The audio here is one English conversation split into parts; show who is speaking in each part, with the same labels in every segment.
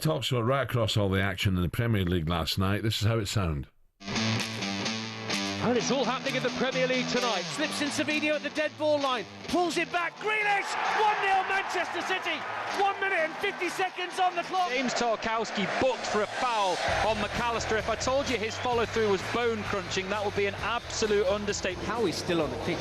Speaker 1: Talks about right across all the action in the Premier League last night. This is how it sounded.
Speaker 2: And it's all happening in the Premier League tonight. Slips in Savinho at the dead ball line. Pulls it back. Grealish! 1-0 Manchester City. 1 minute and 50 seconds on the clock.
Speaker 3: James Tarkowski booked for a foul on McAllister. If I told you his follow-through was bone-crunching, that would be an absolute understatement.
Speaker 2: How he's still on the pitch,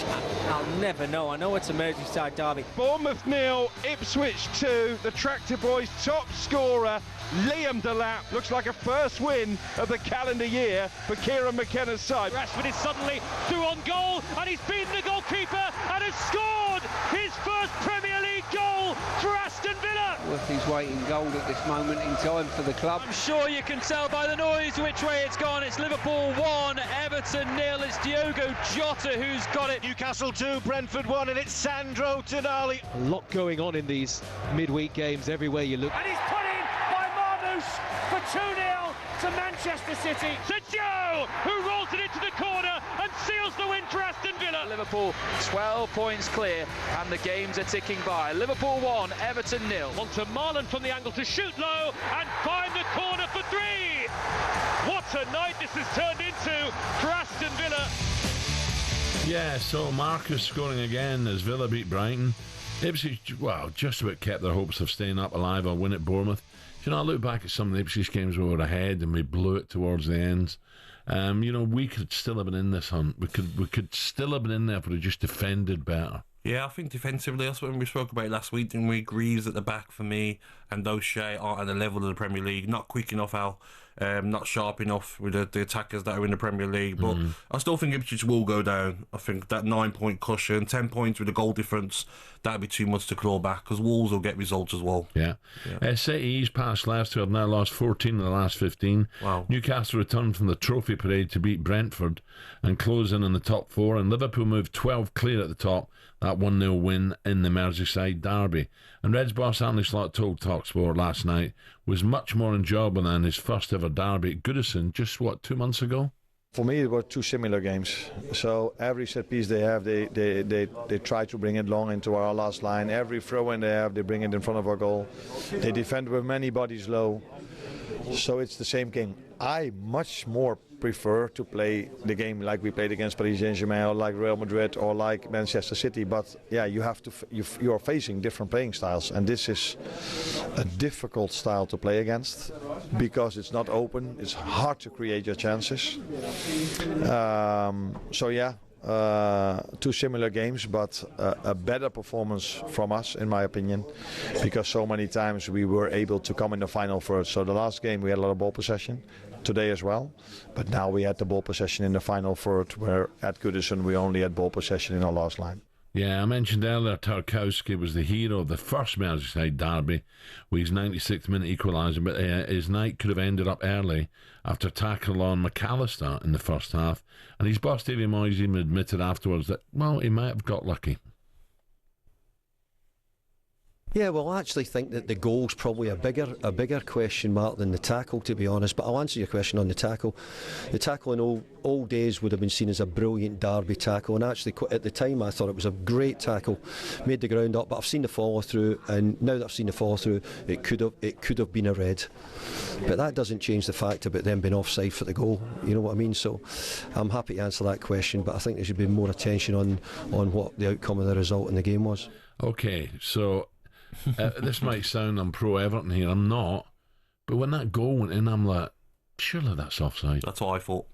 Speaker 2: I'll never know. I know it's a Merseyside derby.
Speaker 4: Bournemouth 0, Ipswich 2. The Tractor Boys' top scorer, Liam Delap. Looks like a first win of the calendar year for Kieran McKenna's side.
Speaker 2: Rashford is suddenly through on goal, and he's beaten the goalkeeper and has scored his first Premier League goal for Aston Villa.
Speaker 5: Worth his weight in gold at this moment in time for the club.
Speaker 3: I'm sure you can tell by the noise which way it's gone. It's Liverpool 1, Everton 0. It's Diogo Jota who's got it.
Speaker 4: Newcastle 2, Brentford 1, and it's Sandro Tonali.
Speaker 2: A lot going on in these midweek games everywhere you look. And he's put in by Marmoush for 2-0 to Manchester City. To Joe, who rolls it into the corner and seals the win for Aston Villa.
Speaker 3: Liverpool 12 points clear and the games are ticking by. Liverpool 1, Everton 0.
Speaker 2: On to Marlon from the angle to shoot low and find the corner for 3. What a night this has turned into for Aston Villa.
Speaker 1: Yeah, so Marcus scoring again as Villa beat Brighton. Ipswich, well, just about kept their hopes of staying up alive or win at Bournemouth. You know, I look back at some of the Ipswich games where we were ahead and we blew it towards the ends. You know, we could still have been in this hunt. We could still have been in there if we just defended better.
Speaker 6: Yeah, I think defensively, that's what we spoke about last week, didn't we? Greaves at the back for me, and O'Shea aren't at the level of the Premier League. Not quick enough, Al. Not sharp enough with the attackers that are in the Premier League. But I still think Ipswich will go down. I think that 9-point cushion, 10 points with a goal difference, that'd be too much to claw back, because Wolves will get results as well.
Speaker 1: Yeah. City's past last two have now lost 14 in the last 15.
Speaker 6: Wow.
Speaker 1: Newcastle returned from the trophy parade to beat Brentford and close in the top 4, and Liverpool moved 12 clear at the top. That 1-0 win in the Merseyside derby. And Reds boss Arne Slot told talkSPORT last night was much more enjoyable than his first ever derby at Goodison just, 2 months ago?
Speaker 7: For me, it were two similar games. So every set piece they have, they try to bring it long into our last line. Every throw-in they have, they bring it in front of our goal. They defend with many bodies low. So it's the same game. I much more prefer to play the game like we played against Paris Saint-Germain or like Real Madrid or like Manchester City. But yeah, you are facing different playing styles, and this is a difficult style to play against because it's not open. It's hard to create your chances. Two similar games, but a better performance from us, in my opinion, because so many times we were able to come in the final third. So the last game we had a lot of ball possession, today as well, but now we had the ball possession in the final third, where at Goodison we only had ball possession in our last line.
Speaker 1: Yeah, I mentioned earlier Tarkowski was the hero of the first Merseyside derby with his 96th minute equaliser, but his night could have ended up early after tackle on McAllister in the first half, and his boss David Moyes even admitted afterwards that, well, he might have got lucky.
Speaker 8: Yeah, well, I actually think that the goal's probably a bigger question mark than the tackle, to be honest. But I'll answer your question on the tackle. The tackle in old days would have been seen as a brilliant derby tackle, and actually at the time I thought it was a great tackle, made the ground up. But I've seen the follow through, and now that I've seen the follow through, it could have been a red. But that doesn't change the fact about them being offside for the goal. You know what I mean? So I'm happy to answer that question, but I think there should be more attention on what the outcome of the result in the game was.
Speaker 1: Okay, so. This might sound I'm pro Everton here, I'm not, but when that goal went in, I'm like, surely that's offside.
Speaker 6: That's what I thought.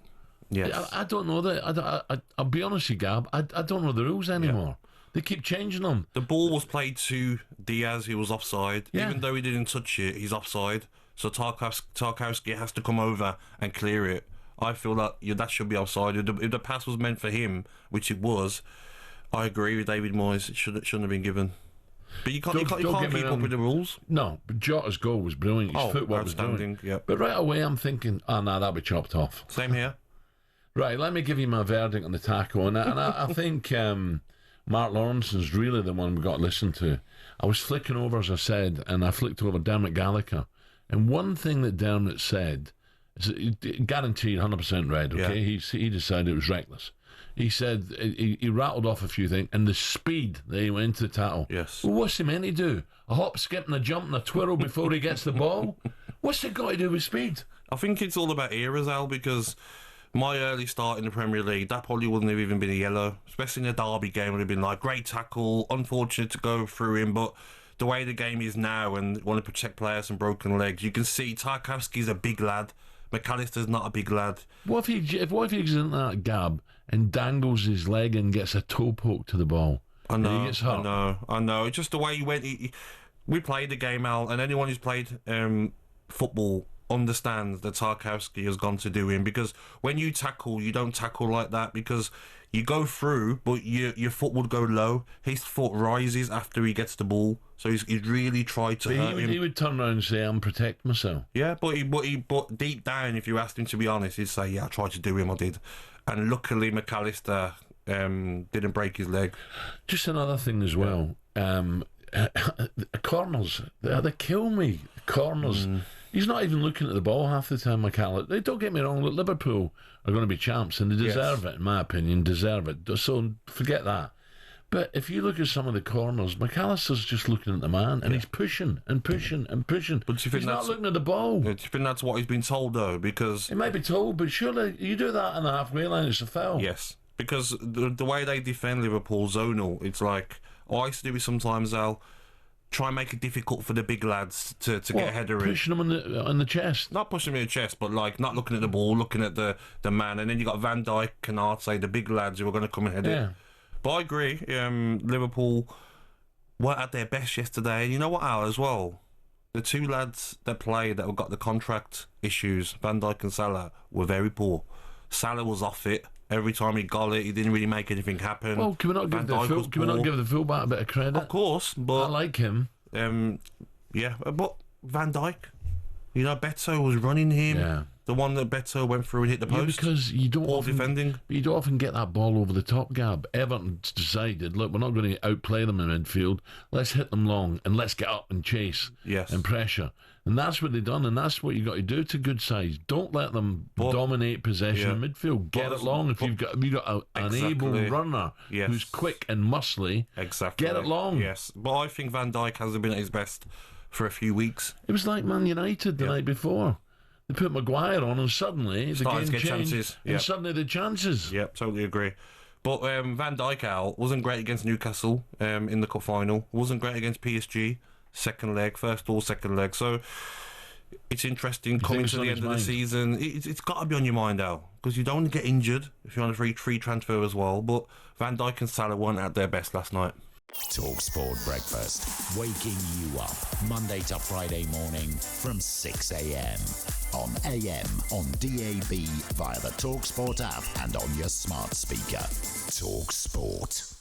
Speaker 6: Yes.
Speaker 1: I don't know that. I'll be honest with you, Gab, I don't know the rules anymore. Yeah. They keep changing them.
Speaker 6: The ball was played to Diaz, he was offside. Yeah. Even though he didn't touch it, he's offside. So Tarkowski has to come over and clear it. I feel that that should be offside. If the pass was meant for him, which it was, I agree with David Moyes, it shouldn't have been given. But you can't keep up with the rules.
Speaker 1: No, but Jota's goal was brilliant. His footwork was brilliant.
Speaker 6: Yep.
Speaker 1: But right away I'm thinking, that'll be chopped off.
Speaker 6: Same here.
Speaker 1: Right, let me give you my verdict on the tackle. And I think Mark Lawrenson's really the one we've got to listen to. I was flicking over, as I said, and I flicked over Dermot Gallagher. And one thing that Dermot said, is guaranteed 100% red, okay? Yeah. He decided it was reckless. He said he rattled off a few things, and the speed that he went into the tackle.
Speaker 6: Yes.
Speaker 1: Well, what's he meant to do? A hop, skip, and a jump and a twirl before he gets the ball? What's it got to do with speed?
Speaker 6: I think it's all about eras, Al, because my early start in the Premier League, that probably wouldn't have even been a yellow. Especially in the derby game, would have been like, great tackle, unfortunate to go through him, but the way the game is now and want to protect players from broken legs, you can see Tarkowski's a big lad. McAllister's not a big lad.
Speaker 1: What if he's in that Gab and dangles his leg and gets a toe poke to the ball?
Speaker 6: I know,
Speaker 1: he gets hurt?
Speaker 6: I know. It's just the way he went. We played the game, Al, and anyone who's played football understands that Tarkowski has gone to do him, because when you tackle, you don't tackle like that, because you go through, but your foot would go low. His foot rises after he gets the ball, so he's really tried to hurt him.
Speaker 1: He would turn around and say, "I'm protecting myself."
Speaker 6: Yeah, but deep down, if you asked him to be honest, he'd say, "Yeah, I tried to do him, I did." And luckily, McAllister didn't break his leg.
Speaker 1: Just another thing as well. Corners, they kill me. Corners. He's not even looking at the ball half the time, McAllister. Don't get me wrong, look, Liverpool are going to be champs and they deserve it, in my opinion, deserve it. So forget that. But if you look at some of the corners, McAllister's just looking at the man and he's pushing and pushing and pushing. But he's not looking at the ball.
Speaker 6: Do you think that's what he's been told, though? Because
Speaker 1: he might be told, but surely you do that on the halfway line, it's a foul.
Speaker 6: Yes, because the way they defend Liverpool zonal, it's like, I used to do it sometimes, Al. Try and make it difficult for the big lads to get a header in.
Speaker 1: Pushing them on the chest.
Speaker 6: Not pushing them in the chest, but like not looking at the ball, looking at the man. And then you got Van Dijk and Arte, the big lads who are going to come and head it. But I agree, Liverpool weren't at their best yesterday. And you know what, Al, as well? The two lads that played that got the contract issues, Van Dijk and Salah, were very poor. Salah was off it. Every time he got it, he didn't really make anything happen.
Speaker 1: Well, can we not give the fullback a bit of credit?
Speaker 6: Of course, but
Speaker 1: I like him.
Speaker 6: Yeah, but Van Dijk, you know, Beto was running him. Yeah. The one that Beto went through and hit the post.
Speaker 1: Yeah, because you don't often get that ball over the top, Gab. Everton's decided, look, we're not going to outplay them in midfield. Let's hit them long and let's get up and chase and pressure. And that's what they've done, and that's what you got to do to good sides. Don't let them dominate possession in midfield. Get it long. If you've got an able runner who's quick and muscly, get it long.
Speaker 6: Yes, but I think Van Dijk hasn't been at his best for a few weeks.
Speaker 1: It was like Man United the night before. They put Maguire on and suddenly the game changed. Chances. And suddenly the chances.
Speaker 6: Yep, totally agree. But Van Dijk, Al, wasn't great against Newcastle in the cup final. Wasn't great against PSG. Second leg, first or second leg. So it's interesting coming to the end of the season. It's got to be on your mind, Al, because you don't want to get injured if you're on a free transfer as well. But Van Dijk and Salah weren't at their best last night.
Speaker 9: talkSPORT Breakfast, waking you up Monday to Friday morning from 6 a.m. on AM, on DAB, via the talkSPORT app and on your smart speaker. talkSPORT.